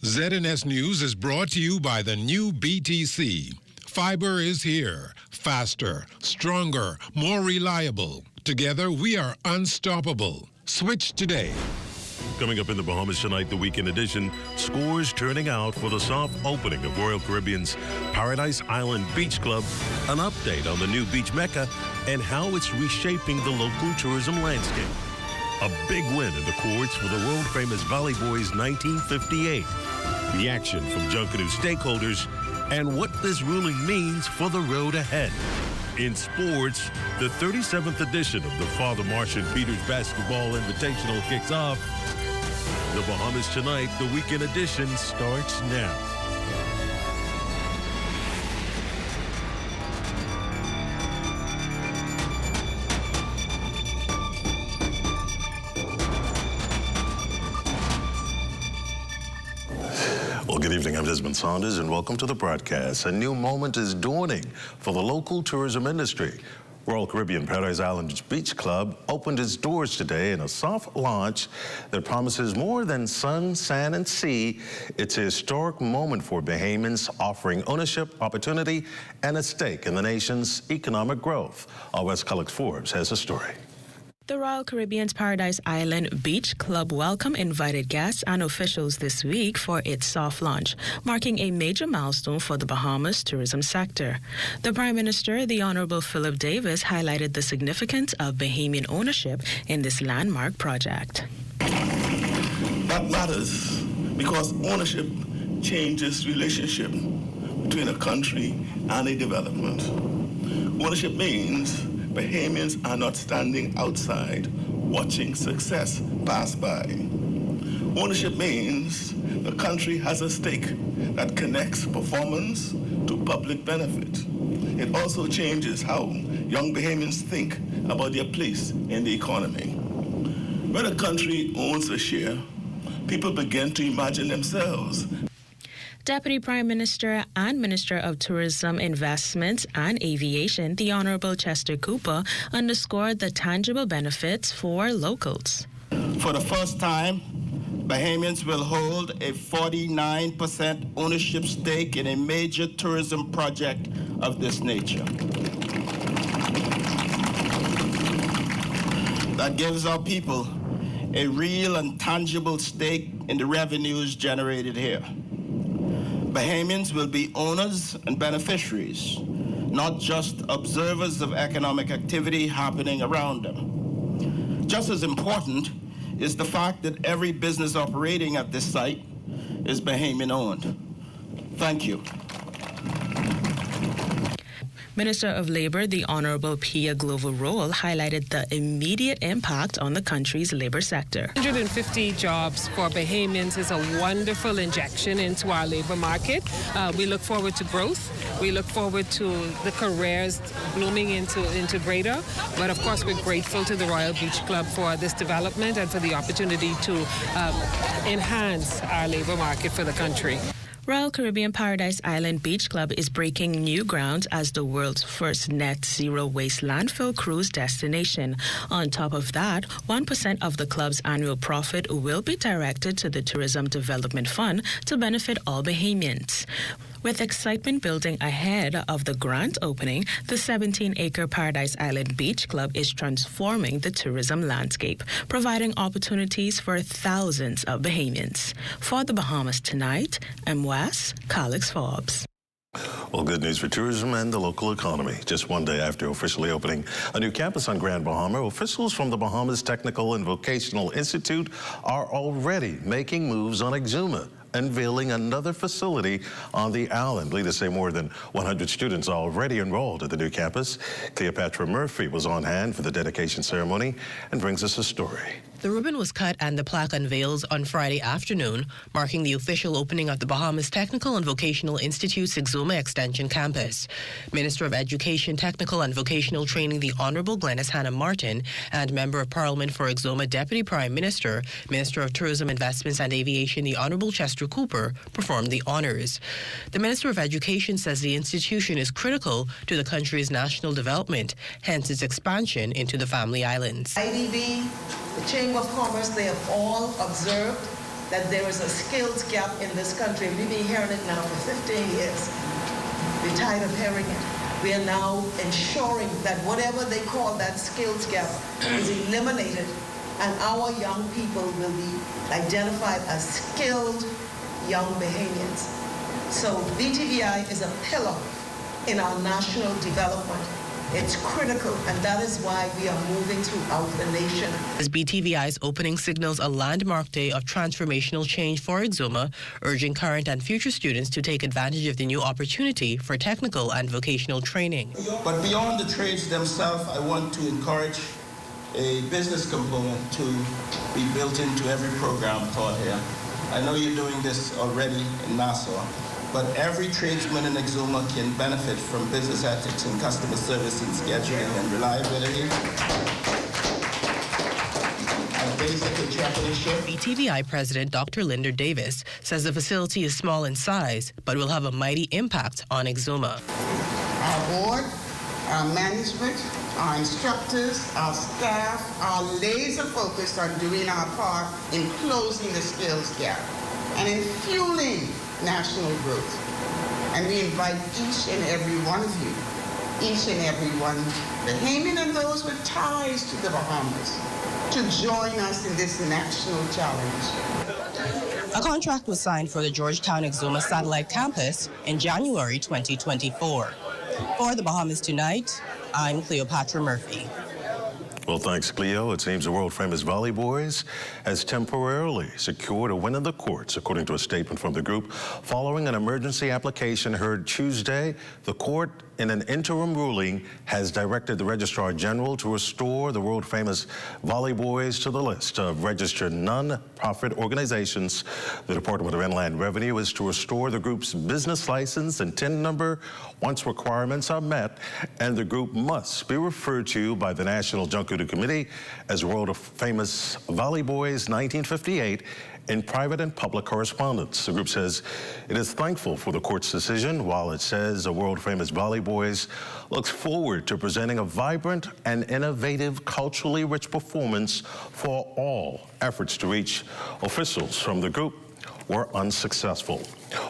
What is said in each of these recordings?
ZNS News is brought to you by the new BTC. Fiber is here. Faster, stronger, more reliable. Together, we are unstoppable. Switch today. Coming up in the Bahamas tonight, the weekend edition, scores turning out for the soft opening of Royal Caribbean's Paradise Island Beach Club, an update on the new beach mecca, and how it's reshaping the local tourism landscape. A big win in the courts for the world-famous Valley Boys 1958. Reaction from Junkanoo stakeholders, and what this ruling means for the road ahead. In sports, the 37th edition of the Father Martian Peters Basketball Invitational kicks off. The Bahamas Tonight, the weekend edition, starts now. Well, good evening. I'm Desmond Saunders, and welcome to the broadcast. A new moment is dawning for the local tourism industry. Royal Caribbean Paradise Island Beach Club opened its doors today in a soft launch that promises more than sun, sand, and sea. It's a historic moment for Bahamians, offering ownership, opportunity, and a stake in the nation's economic growth. Our West College Forbes has a story. The Royal Caribbean's Paradise Island Beach Club welcomed invited guests and officials this week for its soft launch, marking a major milestone for the Bahamas tourism sector. The Prime Minister, the Honorable Philip Davis, highlighted the significance of Bahamian ownership in this landmark project. That matters because ownership changes relationship between a country and a development. Ownership means Bahamians are not standing outside watching success pass by. Ownership means the country has a stake that connects performance to public benefit. It also changes how young Bahamians think about their place in the economy. When a country owns a share, people begin to imagine themselves. Deputy Prime Minister and Minister of Tourism, Investments and Aviation, the Honorable Chester Cooper, underscored the tangible benefits for locals. For the first time, Bahamians will hold a 49% ownership stake in a major tourism project of this nature. That gives our people a real and tangible stake in the revenues generated here. Bahamians will be owners and beneficiaries, not just observers of economic activity happening around them. Just as important is the fact that every business operating at this site is Bahamian owned. Thank you. Minister of Labor, the Honorable Pia Glover-Roll, highlighted the immediate impact on the country's labor sector. 150 jobs for Bahamians is a wonderful injection into our labor market. We look forward to growth. We look forward to the careers blooming into greater. But of course, we're grateful to the Royal Beach Club for this development and for the opportunity to enhance our labor market for the country. Royal Caribbean Paradise Island Beach Club is breaking new ground as the world's first net zero waste landfill cruise destination. On top of that, 1% of the club's annual profit will be directed to the Tourism Development Fund to benefit all Bahamians. With excitement building ahead of the grand opening, the 17-acre Paradise Island Beach Club is transforming the tourism landscape, providing opportunities for thousands of Bahamians. For the Bahamas Tonight, I'm Wes Collins-Forbes. Well, good news for tourism and the local economy. Just one day after officially opening a new campus on Grand Bahama, officials from the Bahamas Technical and Vocational Institute are already making moves on Exuma, unveiling another facility on the island. Leaders say more than 100 students are already enrolled at the new campus. Cleopatra Murphy was on hand for the dedication ceremony and brings us a story. The ribbon was cut and the plaque unveiled on Friday afternoon, marking the official opening of the Bahamas Technical and Vocational Institute's Exuma Extension Campus. Minister of Education, Technical and Vocational Training, the Honorable Glenys Hannah Martin, and Member of Parliament for Exuma Deputy Prime Minister, Minister of Tourism, Investments and Aviation, the Honorable Chester Cooper, performed the honors. The Minister of Education says the institution is critical to the country's national development, hence its expansion into the Family Islands. IDB, the Chamber of Commerce, they have all observed that there is a skills gap in this country. We've been hearing it now for 15 years. We're tired of hearing it. We are now ensuring that whatever they call that skills gap is eliminated, and our young people will be identified as skilled young Bahamians. So BTVI is a pillar in our national development. It's critical, and that is why we are moving throughout the nation. As BTVI's opening signals a landmark day of transformational change for Exuma, urging current and future students to take advantage of the new opportunity for technical and vocational training. But beyond the trades themselves, I want to encourage a business component to be built into every program taught here. I know you're doing this already in Nassau, but every tradesman in Exuma can benefit from business ethics and customer service and scheduling and reliability and basic entrepreneurship. BTVI President Dr. Linda Davis says the facility is small in size, but will have a mighty impact on Exuma. Our board, our management, our instructors, our staff are laser focused on doing our part in closing the skills gap and in fueling national growth. And we invite each and every one of you, each and every one, Bahamian and those with ties to the Bahamas, to join us in this national challenge. A contract was signed for the Georgetown Exuma Satellite Campus in January 2024. For the Bahamas Tonight, I'm Cleopatra Murphy. Well, thanks, Cleo. It seems the world-famous Valley Boys has temporarily secured a win in the courts, according to a statement from the group. Following an emergency application heard Tuesday, the court, in an interim ruling, has directed the Registrar General to restore the world-famous Valley Boys to the list of registered non-profit organizations. The Department of Inland Revenue is to restore the group's business license and TIN number once requirements are met, and the group must be referred to by the National Junkanoo Committee as world-famous Valley Boys 1958 in private and public correspondence. The group says it is thankful for the court's decision, while it says the world-famous Valley Boys looks forward to presenting a vibrant and innovative, culturally rich performance for all. Efforts to reach officials from the group were unsuccessful.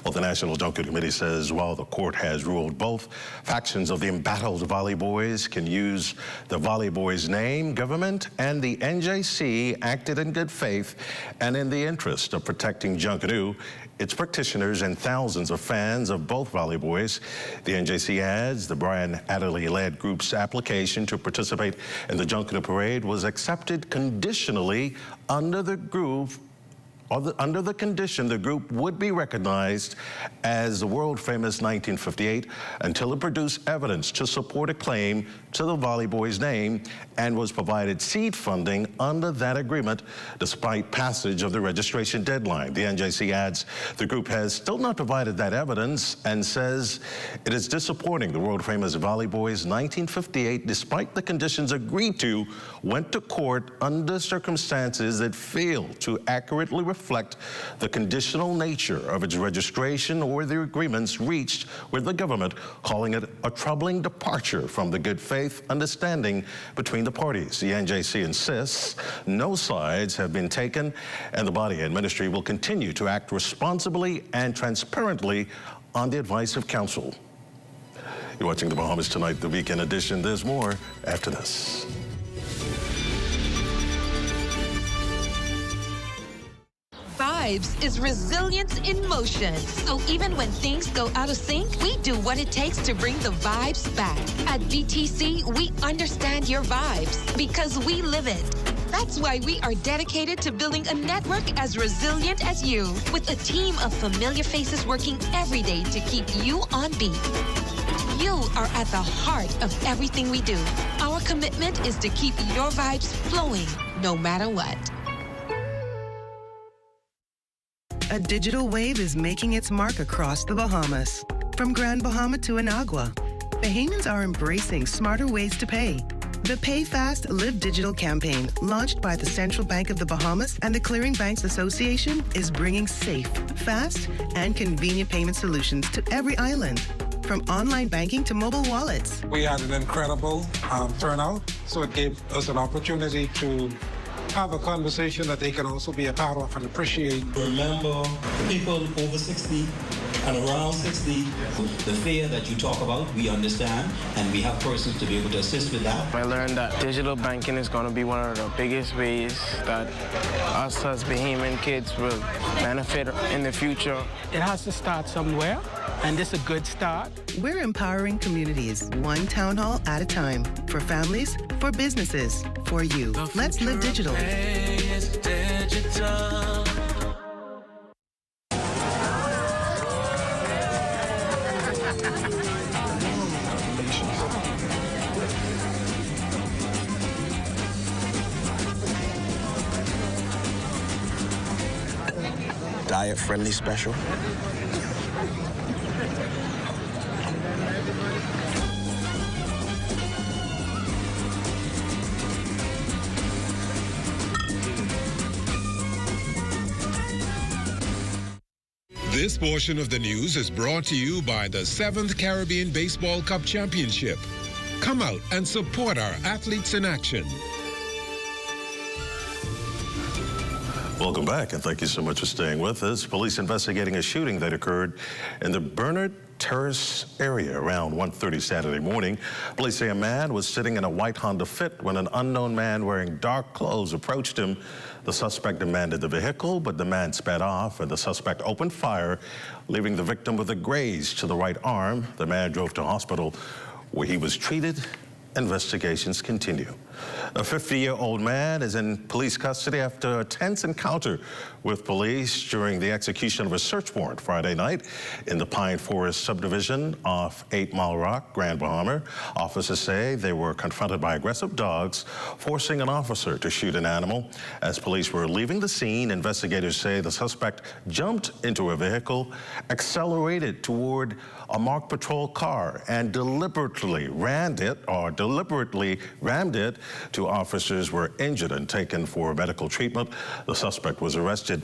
Well, the National Junkanoo Committee says while the court has ruled both factions of the embattled Valley Boys can use the Valley Boys name, government and the NJC acted in good faith and in the interest of protecting Junkanoo, its practitioners, and thousands of fans of both Valley Boys. The NJC adds the Brian Adderley-led group's application to participate in the Junkanoo Parade was accepted conditionally under the condition the group would be recognized as the world-famous 1958 until it produced evidence to support a claim to the Valley Boys name and was provided seed funding under that agreement despite passage of the registration deadline. The NJC adds the group has still not provided that evidence and says it is disappointing the world-famous Valley Boys 1958, despite the conditions agreed to, went to court under circumstances that fail to accurately reflect the conditional nature of its registration or the agreements reached with the government, calling it a troubling departure from the good faith understanding between the parties. The NJC insists no sides have been taken, and the body and ministry will continue to act responsibly and transparently on the advice of counsel. You're watching the Bahamas Tonight, the weekend edition. There's more after this. Vibes is resilience in motion. So even when things go out of sync, we do what it takes to bring the vibes back. At BTC, we understand your vibes because we live it. That's why we are dedicated to building a network as resilient as you, with a team of familiar faces working every day to keep you on beat. You are at the heart of everything we do. Our commitment is to keep your vibes flowing, no matter what. A digital wave is making its mark across the Bahamas. From Grand Bahama to Anagua, Bahamians are embracing smarter ways to pay. The Pay Fast, Live Digital campaign, launched by the Central Bank of the Bahamas and the Clearing Banks Association, is bringing safe, fast, and convenient payment solutions to every island, from online banking to mobile wallets. We had an incredible turnout, so it gave us an opportunity to have a conversation that they can also be a part of and appreciate. Remember, people over 60 and around 60, the fear that you talk about, we understand, and we have persons to be able to assist with that. I learned that digital banking is going to be one of the biggest ways that us as Bahamian kids will benefit in the future. It has to start somewhere, and this is a good start. We're empowering communities, one town hall at a time. For families, for businesses, for you. Let's live digital. Diet-friendly special. This portion of the news is brought to you by the 7th Caribbean Baseball Cup Championship. Come out and support our athletes in action. Welcome back, and thank you so much for staying with us. Police investigating a shooting that occurred in the Bernard Terrace area around 1:30 Saturday morning. Police say a man was sitting in a white Honda Fit when an unknown man wearing dark clothes approached him. The suspect demanded the vehicle, but the man sped off, and the suspect opened fire, leaving the victim with a graze to the right arm. The man drove to hospital, where he was treated. Investigations continue. A 50-year-old man is in police custody after a tense encounter with police during the execution of a search warrant Friday night in the Pine Forest subdivision off 8 Mile Rock, Grand Bahama. Officers say they were confronted by aggressive dogs, forcing an officer to shoot an animal. As police were leaving the scene, investigators say the suspect jumped into a vehicle, accelerated toward a marked patrol car, and deliberately rammed it. Two officers were injured and taken for medical treatment. The suspect was arrested.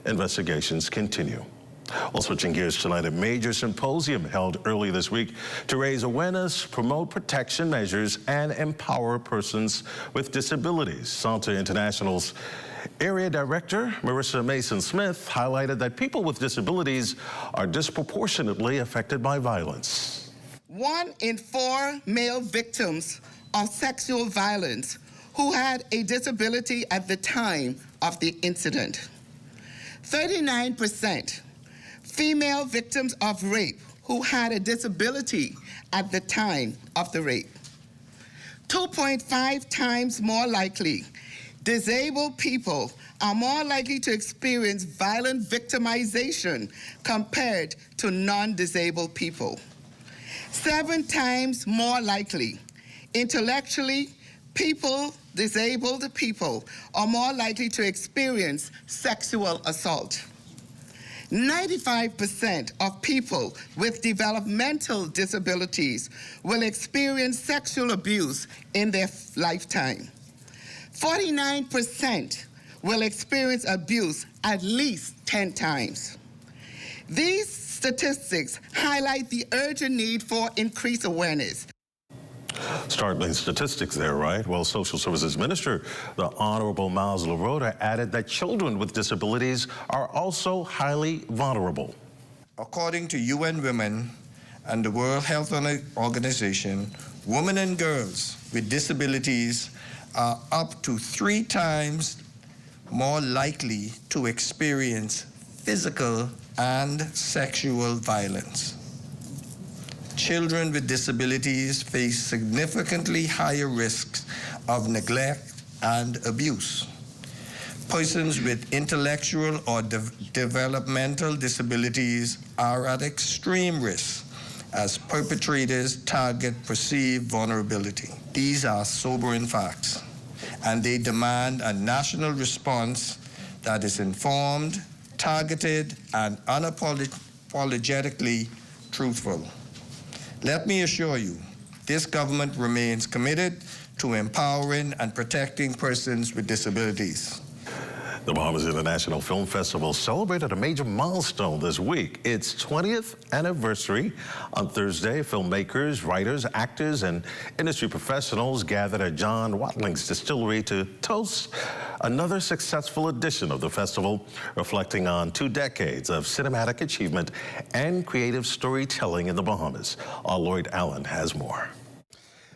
Investigations continue. Well, switching gears tonight, a major symposium held early this week to raise awareness, promote protection measures, and empower persons with disabilities. Santa International's Area Director Marissa Mason-Smith highlighted that people with disabilities are disproportionately affected by violence. 1 in 4 male victims of sexual violence who had a disability at the time of the incident. 39% female victims of rape who had a disability at the time of the rape. 2.5 times more likely, disabled people are more likely to experience violent victimization compared to non-disabled people. 7 times more likely, intellectually, disabled people are more likely to experience sexual assault. 95% of people with developmental disabilities will experience sexual abuse in their lifetime. 49% will experience abuse at least 10 times. These statistics highlight the urgent need for increased awareness. Startling statistics there, right? Well, Social Services Minister, the Honorable Miles LaRota, added that children with disabilities are also highly vulnerable. According to UN Women and the World Health Organization, women and girls with disabilities are up to 3 times more likely to experience physical and sexual violence. Children with disabilities face significantly higher risks of neglect and abuse. Persons with intellectual or developmental disabilities are at extreme risk as perpetrators target perceived vulnerability. These are sobering facts, and they demand a national response that is informed, targeted, and unapologetically truthful. Let me assure you, this government remains committed to empowering and protecting persons with disabilities. The Bahamas International Film Festival celebrated a major milestone this week, its 20th anniversary. On Thursday, filmmakers, writers, actors, and industry professionals gathered at John Watling's distillery to toast another successful edition of the festival, reflecting on 2 decades of cinematic achievement and creative storytelling in the Bahamas. Lloyd Allen has more.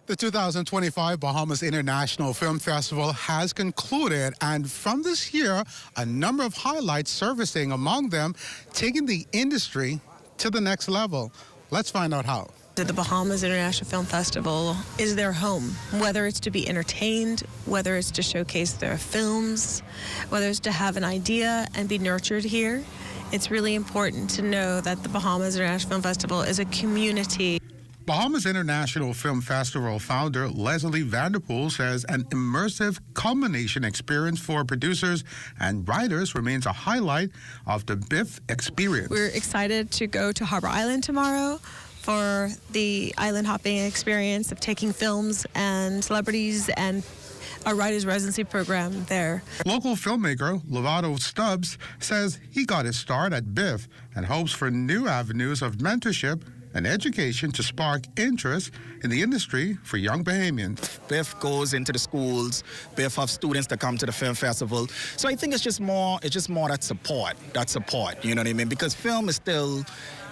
The 2025 Bahamas International Film Festival has concluded, and from this year, a number of highlights surfacing, among them taking the industry to the next level. Let's find out how. The Bahamas International Film Festival is their home, whether it's to be entertained, whether it's to showcase their films, whether it's to have an idea and be nurtured here. It's really important to know that the Bahamas International Film Festival is a community. Bahamas International Film Festival founder Leslie Vanderpool says an immersive culmination experience for producers and writers remains a highlight of the BIF experience. We're excited to go to Harbor Island tomorrow for the island hopping experience of taking films and celebrities and a writer's residency program there. Local filmmaker Lovato Stubbs says he got his start at BIF and hopes for new avenues of mentorship and education to spark interest in the industry for young Bahamians. BIF goes into the schools. BIF have students that come to the film festival. So I think it's just more that support, you know what I mean? Because film is still,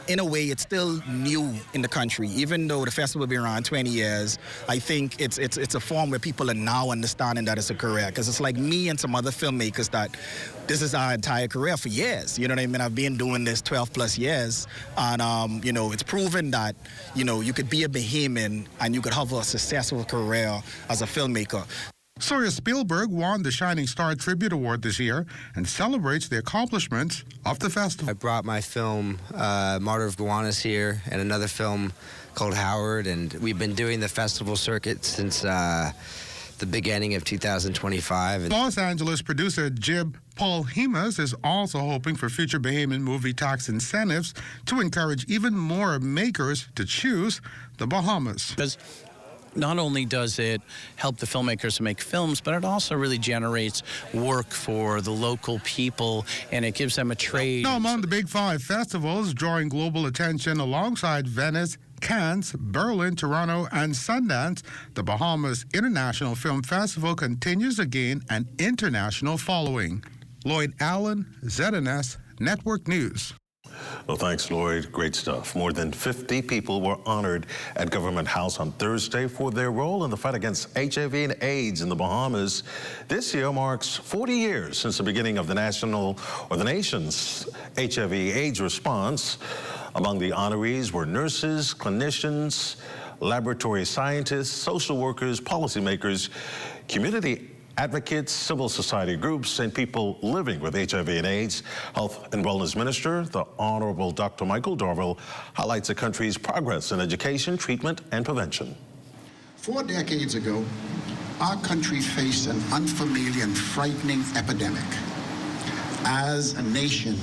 in a way, it's still new in the country. Even though the festival will be around 20 years, I think it's a form where people are now understanding that it's a career. Because it's like me and some other filmmakers that this is our entire career for years. You know what I mean? I've been doing this 12 plus years. And, you know, it's proven that, you know, you could be a Bahamian and you could have a successful career as a filmmaker. Sawyer Spielberg won the Shining Star Tribute Award this year and celebrates the accomplishments of the festival. I brought my film, Martyr of Gowanus, here, and another film called Howard, and we've been doing the festival circuit since the beginning of 2025. Los Angeles producer Jib Paul Hemas is also hoping for future Bahamian movie tax incentives to encourage even more makers to choose the Bahamas. Not only does it help the filmmakers to make films, but it also really generates work for the local people, and it gives them a trade. Now, among the Big Five festivals drawing global attention alongside Venice, Cannes, Berlin, Toronto, and Sundance, the Bahamas International Film Festival continues to gain an international following. Lloyd Allen, ZNS Network News. Well, thanks, Lloyd. Great stuff. More than 50 people were honored at Government House on Thursday for their role in the fight against HIV and AIDS in the Bahamas. This year marks 40 years since the beginning of the nation's HIV AIDS response. Among the honorees were nurses, clinicians, laboratory scientists, social workers, policymakers, community advocates, civil society groups, and people living with HIV and AIDS. Health and Wellness Minister, the Honorable Dr. Michael Dorval, highlights the country's progress in education, treatment, and prevention. 4 decades ago, our country faced an unfamiliar and frightening epidemic. As a nation,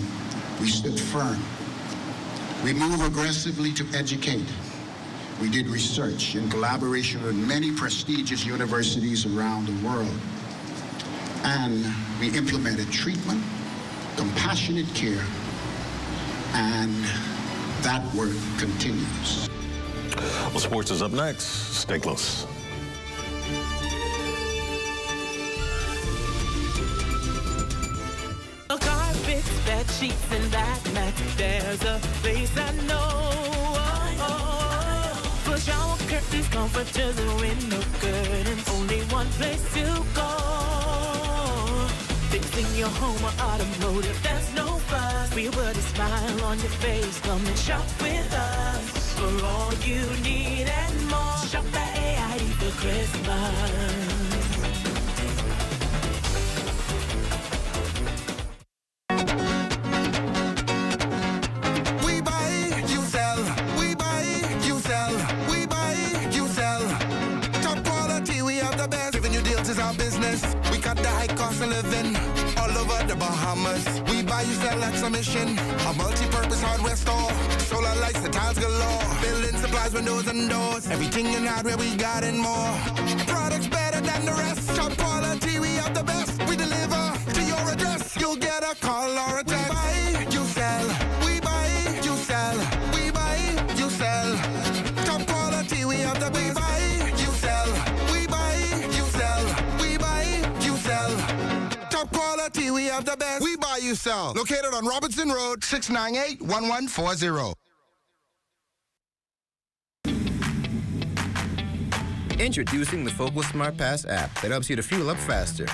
we stood firm. We moved aggressively to educate. We did research in collaboration with many prestigious universities around the world. And we implemented treatment, compassionate care, and that work continues. Well, sports is up next. Stay close. Carpets, bed sheets, and that mat. There's a place I know. For shower curtains, comforters, and window curtains. Only one place to go. Fixing your home or automotive, there's no fuss. We put a smile on your face. Come and shop with us. For all you need and more. Shop at AID for Christmas. Cost of living all over the Bahamas. We buy, you sell at submission. A multi-purpose hardware store. Solar lights, the tiles galore. Building supplies, windows and doors. Everything in hardware we got and more. Products better than the rest. Top quality, we have the best. We deliver to your address. call or a text. We buy, you sell. We buy, you sell. We buy, you sell. Top quality, we have the best. We buy, you sell. We buy, you sell. We buy, you sell. Top quality, we have the best. We buy, you sell. Located on Robinson Road, 698-1140. Introducing the Focal Smart Pass app that helps you to fuel up faster.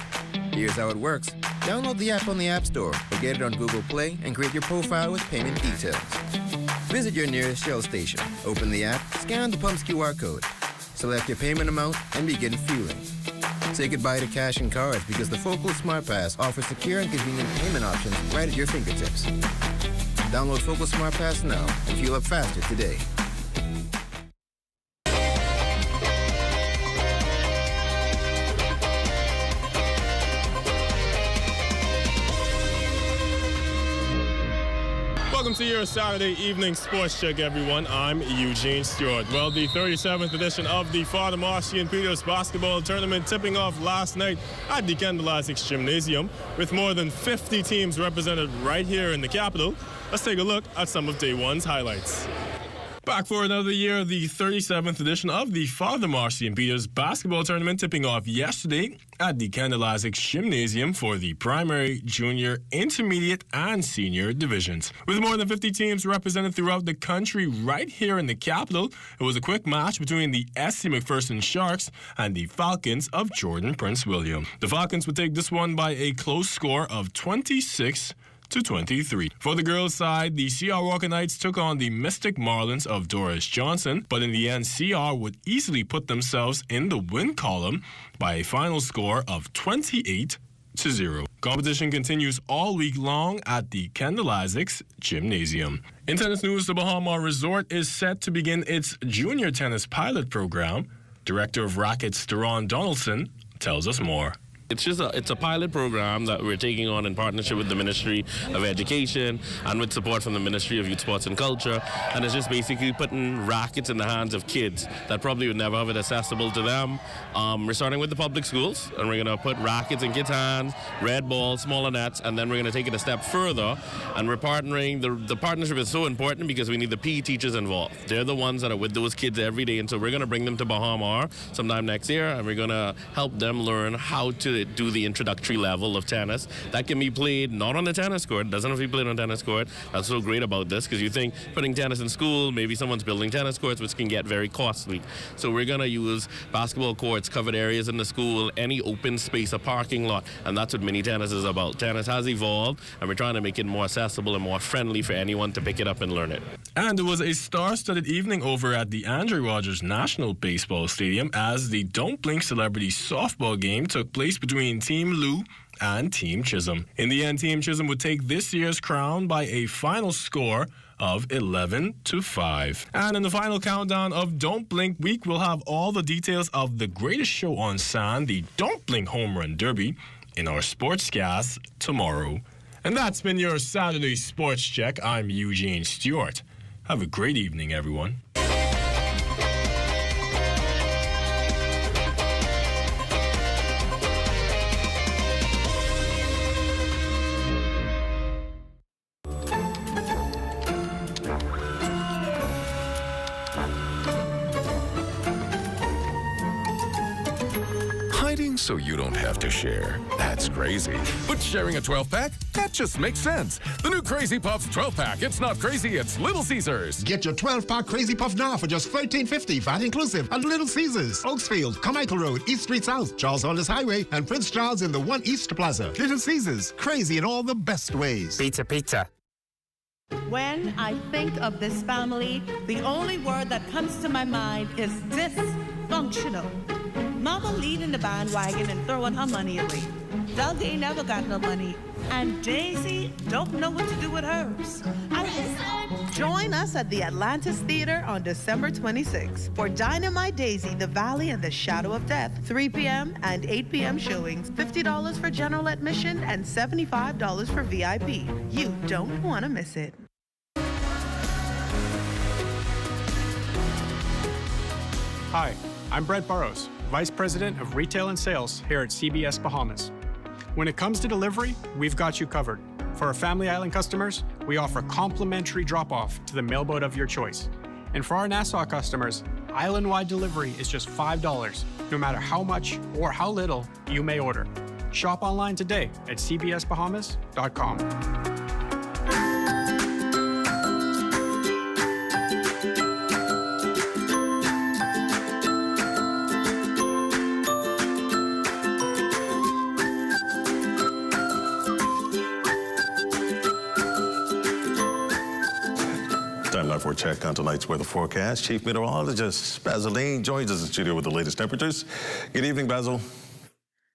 Here's how it works. Download the app on the App Store or get it on Google Play and create your profile with payment details. Visit your nearest Shell station. Open the app, scan the pump's QR code, select your payment amount, and begin fueling. Say goodbye to cash and cards because the Focal Smart Pass offers secure and convenient payment options right at your fingertips. Download Focal Smart Pass now and fuel up faster today. Welcome to your Saturday evening sports check, everyone. I'm Eugene Stewart. Well, the 37th edition of the Father Marcy and Peters basketball tournament tipping off last night at the Kendall Isaacs Gymnasium with more than 50 teams represented right here in the capital. Let's take a look at some of day one's highlights. Back for another year, the 37th edition of the Father Marcy and Peters basketball tournament tipping off yesterday at the Kendall Isaacs Gymnasium for the primary, junior, intermediate, and senior divisions. With more than 50 teams represented throughout the country right here in the capital, it was a quick match between the S.C. McPherson Sharks and the Falcons of Jordan Prince William. The Falcons would take this one by a close score of 26-23. For the girls' side, the CR Walker Knights took on the Mystic Marlins of Doris Johnson, but in the end, CR would easily put themselves in the win column by a final score of 28-0. Competition continues all week long at the Kendall Isaacs Gymnasium. In tennis news, the Bahama Resort is set to begin its junior tennis pilot program. Director of Rackets, Deron Donaldson, tells us more. It's a pilot program that we're taking on in partnership with the Ministry of Education and with support from the Ministry of Youth, Sports and Culture. And it's just basically putting rackets in the hands of kids that probably would never have it accessible to them. We're starting with the public schools, and we're going to put rackets in kids' hands, red balls, smaller nets, and then we're going to take it a step further. And we're partnering. The partnership is so important because we need the PE teachers involved. They're the ones that are with those kids every day, and so we're going to bring them to Bahama sometime next year, and we're going to help them learn how to do the introductory level of tennis that can be played not on the tennis court. It doesn't have to be played on tennis court. That's so great about this, because you think putting tennis in school, maybe someone's building tennis courts, which can get very costly. So we're going to use basketball courts, covered areas in the school, any open space, a parking lot, and that's what mini tennis is about. Tennis has evolved, and we're trying to make it more accessible and more friendly for anyone to pick it up and learn it. And it was a star-studded evening over at the Andre Rogers National Baseball Stadium as the Don't Blink Celebrity Softball game took place between Team Lou and Team Chisholm. In the end, Team Chisholm would take this year's crown by a final score of 11-5. And in the final countdown of Don't Blink Week, we'll have all the details of the greatest show on sand, the Don't Blink Home Run Derby, in our Sportscast tomorrow. And that's been your Saturday Sports Check. I'm Eugene Stewart. Have a great evening, everyone. Hiding so you don't have to share. That's crazy. But sharing a 12-pack? That just makes sense. The new Crazy Puffs 12-pack. It's not crazy, it's Little Caesars. Get your 12-pack Crazy Puff now for just $13.50, VAT inclusive, at Little Caesars, Oaksfield, Carmichael Road, East Street South, Charles Hollis Highway, and Prince Charles in the One East Plaza. Little Caesars, crazy in all the best ways. Pizza. When I think of this family, the only word that comes to my mind is dysfunctional. Mama leading the bandwagon and throwing her money away. Doug ain't never got no money. And Daisy don't know what to do with hers. Join us at the Atlantis Theater on December 26th for Dynamite Daisy, The Valley and the Shadow of Death. 3 p.m. and 8 p.m. showings. $50 for general admission and $75 for VIP. You don't want to miss it. Hi, I'm Brett Burrows, Vice President of Retail and Sales here at CBS Bahamas. When it comes to delivery, we've got you covered. For our Family Island customers, we offer complimentary drop-off to the mailboat of your choice. And for our Nassau customers, island-wide delivery is just $5, no matter how much or how little you may order. Shop online today at cbsbahamas.com. Time now for a check on tonight's weather forecast. Chief Meteorologist Basil Dean joins us in the studio with the latest temperatures. Good evening, Basil.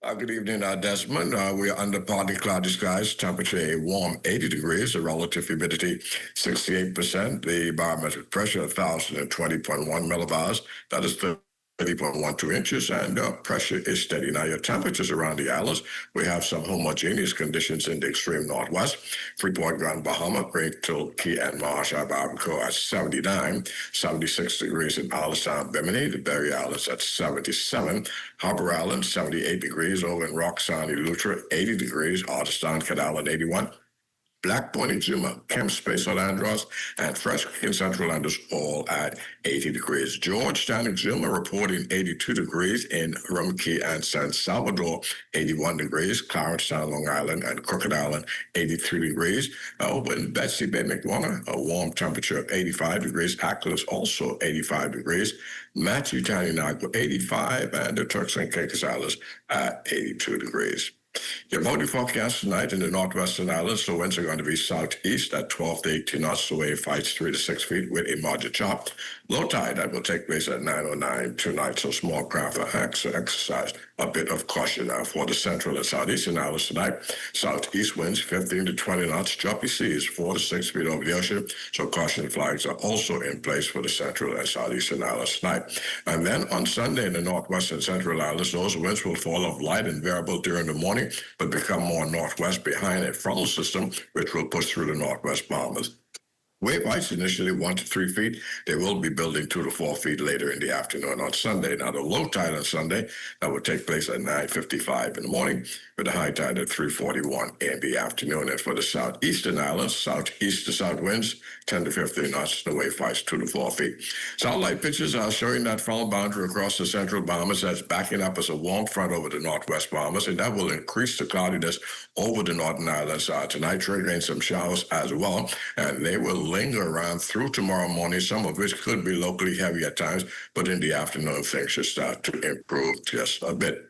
Good evening, Desmond. We are under partly cloudy skies. Temperature a warm 80 degrees. The relative humidity 68%. The barometric pressure 1,020.1 millibars. That is 30.12 inches, and pressure is steady. Now, your temperatures around the islands, we have some homogeneous conditions in the extreme northwest. Freeport, Grand Bahama, Great Tilt, Key, and Marsh Barbacoa at 79, 76 degrees in Alistown, Bimini, the Berry Islands at 77, Harbor Island 78 degrees, over in Rock Sound, Eleuthera 80 degrees, Artistown, Canal at 81. Black Point, Exuma, Kemp Space, Andros, and Fresh Creek in Central Andros, all at 80 degrees. Georgetown, Exuma, reporting 82 degrees in Rum Key and San Salvador, 81 degrees. Clarencetown, Long Island, and Crooked Island, 83 degrees. Over in Betsy Bay, McDonough, a warm temperature of 85 degrees. Ackless, also 85 degrees. Matthewtown, Inagua, 85, and the Turks and Caicos Islands at 82 degrees. Your boating forecast tonight in the northwestern islands, so winds are going to be southeast at 12 to 18 knots, the wave fights 3 to 6 feet with a moderate chop. Low tide that will take place at 9:09 tonight, so small craft are exercise a bit of caution now for the central and southeastern islands tonight. Southeast winds 15 to 20 knots, choppy seas 4 to 6 feet over the ocean, so caution flags are also in place for the central and southeastern islands tonight. And then on Sunday in the northwest and central islands, those winds will fall off light and variable during the morning, but become more northwest behind a frontal system, which will push through the northwest Bahamas. Wave heights initially 1 to 3 feet. They will be building 2 to 4 feet later in the afternoon on Sunday. Now, the low tide on Sunday, that will take place at 9:55 in the morning, with the high tide at 3:41 in the afternoon. And for the southeastern islands, southeast to south winds, 10 to 15 knots. The wave heights 2 to 4 feet. Satellite pictures are showing that frontal boundary across the central Bahamas that's backing up as a warm front over the northwest Bahamas, and that will increase the cloudiness over the northern islands tonight, triggering some showers as well, and they will linger around through tomorrow morning, some of which could be locally heavy at times, but in the afternoon, things should start to improve just a bit.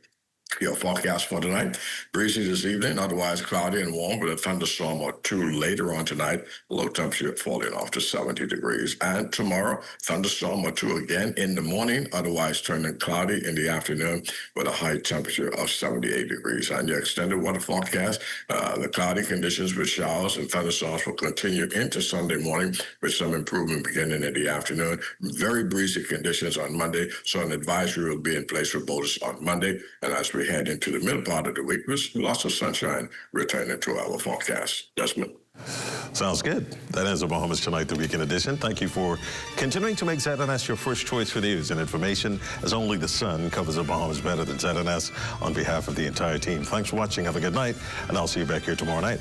Your forecast for tonight, breezy this evening, otherwise cloudy and warm with a thunderstorm or two later on tonight, low temperature falling off to 70 degrees. And tomorrow, thunderstorm or two again in the morning, otherwise turning cloudy in the afternoon with a high temperature of 78 degrees. And your extended weather forecast, the cloudy conditions with showers and thunderstorms will continue into Sunday morning with some improvement beginning in the afternoon. Very breezy conditions on Monday, so an advisory will be in place for boaters on Monday. And as we head into the middle part of the week, with lots of sunshine returning to our forecast. Desmond. Sounds good. That ends the Bahamas Tonight, the weekend edition. Thank you for continuing to make ZNS your first choice for news and information, as only the sun covers the Bahamas better than ZNS. On behalf of the entire team, thanks for watching. Have a good night, and I'll see you back here tomorrow night.